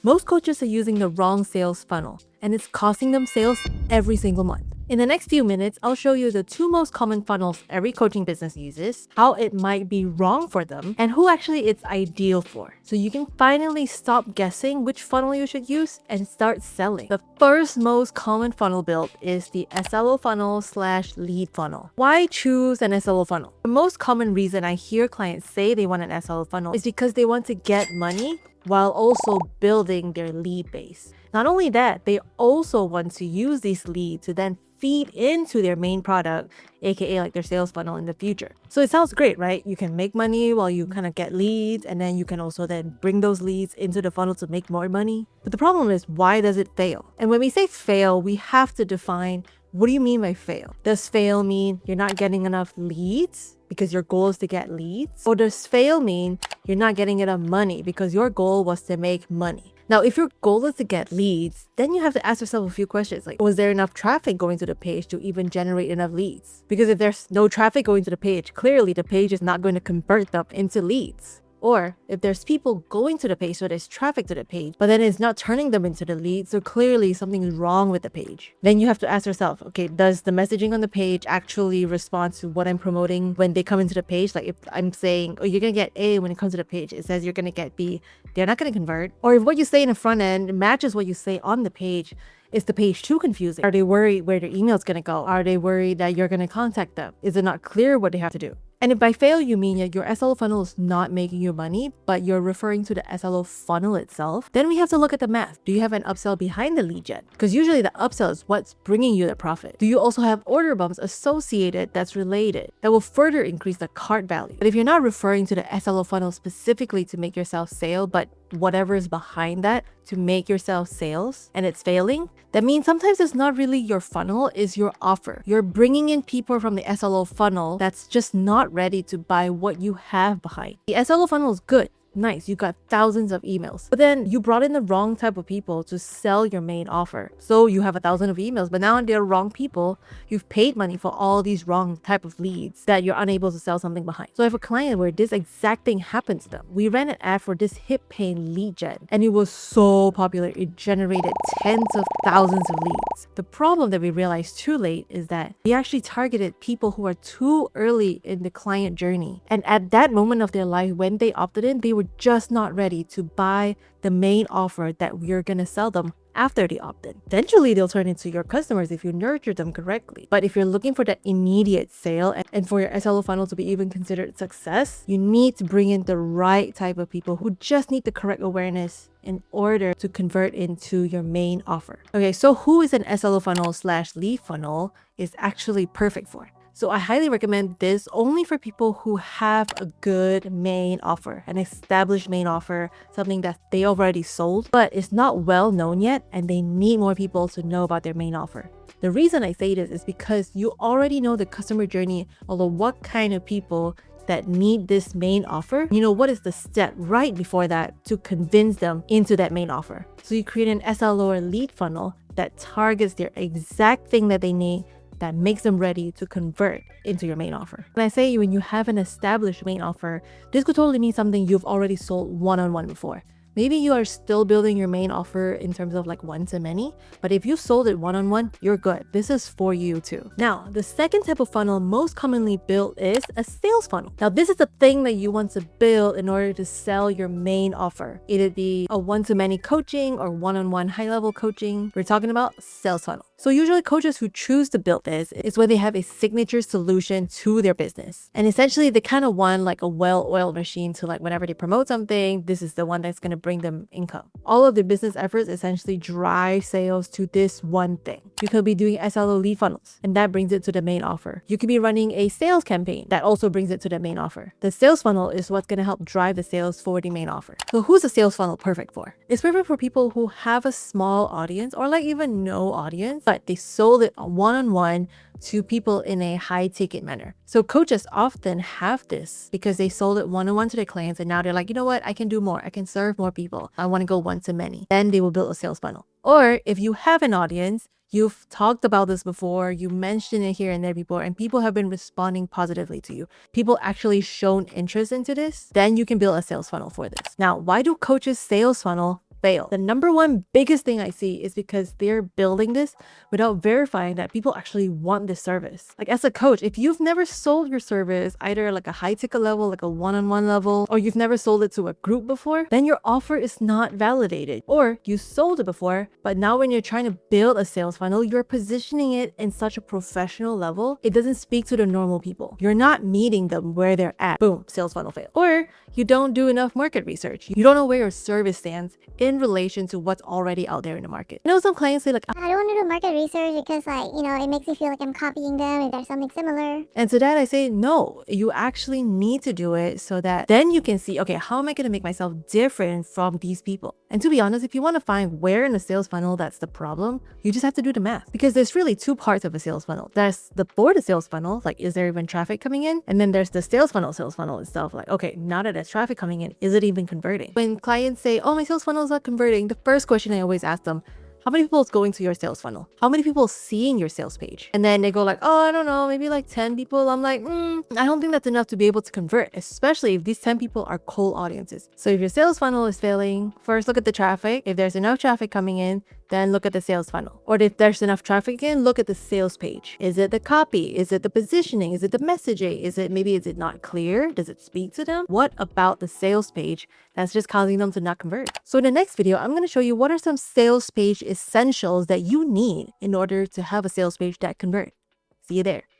Most coaches are using the wrong sales funnel, and it's costing them sales every single month. In the next few minutes, I'll show you the 2 most common funnels every coaching business uses, how it might be wrong for them, and who actually it's ideal for. So you can finally stop guessing which funnel you should use and start selling. The first most common funnel build is the SLO funnel / lead funnel. Why choose an SLO funnel? The most common reason I hear clients say they want an SLO funnel is because they want to get money while also building their lead base. Not only that, they also want to use these leads to then feed into their main product, aka like their sales funnel in the future. So it sounds great, right? You can make money while you kind of get leads, and then you can also then bring those leads into the funnel to make more money. But the problem is, why does it fail? And when we say fail, we have to define, what do you mean by fail? Does fail mean you're not getting enough leads because your goal is to get leads? Or does fail mean you're not getting enough money because your goal was to make money? Now, if your goal is to get leads, then you have to ask yourself a few questions like, was there enough traffic going to the page to even generate enough leads? Because if there's no traffic going to the page, clearly the page is not going to convert them into leads. Or if there's people going to the page, so there's traffic to the page, but then it's not turning them into the lead, so clearly something is wrong with the page. Then you have to ask yourself, okay, does the messaging on the page actually respond to what I'm promoting when they come into the page? Like if I'm saying, oh, you're gonna get A when it comes to the page, it says you're gonna get B, they're not gonna convert. Or if what you say in the front end matches what you say on the page, is the page too confusing? Are they worried where their email is gonna go? Are they worried that you're gonna contact them? Is it not clear what they have to do? And if by fail you mean that your SLO funnel is not making you money, but you're referring to the SLO funnel itself, then we have to look at the math. Do you have an upsell behind the lead gen? Because usually the upsell is what's bringing you the profit. Do you also have order bumps associated that's related that will further increase the cart value? But if you're not referring to the SLO funnel specifically to make yourself sale, but whatever is behind that to make yourself sales, and it's failing, that means sometimes it's not really your funnel, it's your offer. You're bringing in people from the SLO funnel that's just not ready to buy what you have behind. The SLO funnel is good. Nice, you got thousands of emails, but then you brought in the wrong type of people to sell your main offer. So you have 1,000 of emails, but now they're wrong people. You've paid money for all these wrong type of leads that you're unable to sell something behind. So I have a client where this exact thing happened to them. We ran an ad for this hip pain lead gen, and it was so popular. It generated tens of thousands of leads. The problem that we realized too late is that we actually targeted people who are too early in the client journey. And at that moment of their life, when they opted in, they were just not ready to buy the main offer that we're gonna sell them after they opt in. Eventually, they'll turn into your customers if you nurture them correctly. But if you're looking for that immediate sale and for your SLO funnel to be even considered success, you need to bring in the right type of people who just need the correct awareness in order to convert into your main offer. Okay, so who is an SLO funnel / lead funnel is actually perfect for? So I highly recommend this only for people who have a good main offer, an established main offer, something that they already sold, but it's not well known yet and they need more people to know about their main offer. The reason I say this is because you already know the customer journey, although what kind of people that need this main offer, you know what is the step right before that to convince them into that main offer. So you create an SLO or lead funnel that targets their exact thing that they need, that makes them ready to convert into your main offer. When I say when you have an established main offer, this could totally mean something you've already sold one-on-one before. Maybe you are still building your main offer in terms of like one-to-many, but if you sold it one-on-one, you're good. This is for you too. Now, the second type of funnel most commonly built is a sales funnel. Now, this is the thing that you want to build in order to sell your main offer. It'd be a one-to-many coaching or one-on-one high-level coaching. We're talking about sales funnel. So usually coaches who choose to build this is when they have a signature solution to their business. And essentially they kind of want like a well-oiled machine to like whenever they promote something, this is the one that's going to bring them income. All of their business efforts essentially drive sales to this one thing. You could be doing SLO lead funnels and that brings it to the main offer. You could be running a sales campaign that also brings it to the main offer. The sales funnel is what's going to help drive the sales for the main offer. So who's a sales funnel perfect for? It's perfect for people who have a small audience or like even no audience, but they sold it one-on-one to people in a high ticket manner. So coaches often have this because they sold it one-on-one to their clients and now they're like, you know what, I can do more. I can serve more people. I want to go one-to-many. Then they will build a sales funnel. Or if you have an audience, you've talked about this before, you mentioned it here and there before, and people have been responding positively to you. People actually shown interest into this, then you can build a sales funnel for this. Now, why do coaches' sales funnel fail. The number one biggest thing I see is because they're building this without verifying that people actually want this service. Like as a coach, if you've never sold your service, either like a high ticket level, like a one-on-one level, or you've never sold it to a group before, then your offer is not validated. Or you sold it before, but now when you're trying to build a sales funnel, you're positioning it in such a professional level, it doesn't speak to the normal people. You're not meeting them where they're at. Boom, sales funnel fail. Or you don't do enough market research. You don't know where your service stands in relation to what's already out there in the market. You know, some clients say like, I don't want to do market research because it makes me feel like I'm copying them if there's something similar. and to that I say, no, you actually need to do it so that then you can see, okay, how am I going to make myself different from these people? And to be honest, if you want to find where in the sales funnel that's the problem, you just have to do the math, because there's really two parts of a sales funnel. There's the for the sales funnel, like is there even traffic coming in? And then there's the sales funnel itself, like, okay, now that there's traffic coming in, is it even converting? When clients say, oh, my sales funnel is not converting, the first question I always ask them, how many people is going to your sales funnel? How many people seeing your sales page? And then they go like, oh, I don't know, maybe like 10 people. I'm like, I don't think that's enough to be able to convert, especially if these 10 people are cold audiences. So if your sales funnel is failing, first look at the traffic. If there's enough traffic coming in, then look at the sales funnel. Or if there's enough traffic in, look at the sales page. Is it the copy? Is it the positioning? Is it the messaging? Is it not clear? Does it speak to them? What about the sales page that's just causing them to not convert? So in the next video, I'm going to show you what are some sales page essentials that you need in order to have a sales page that convert. See you there.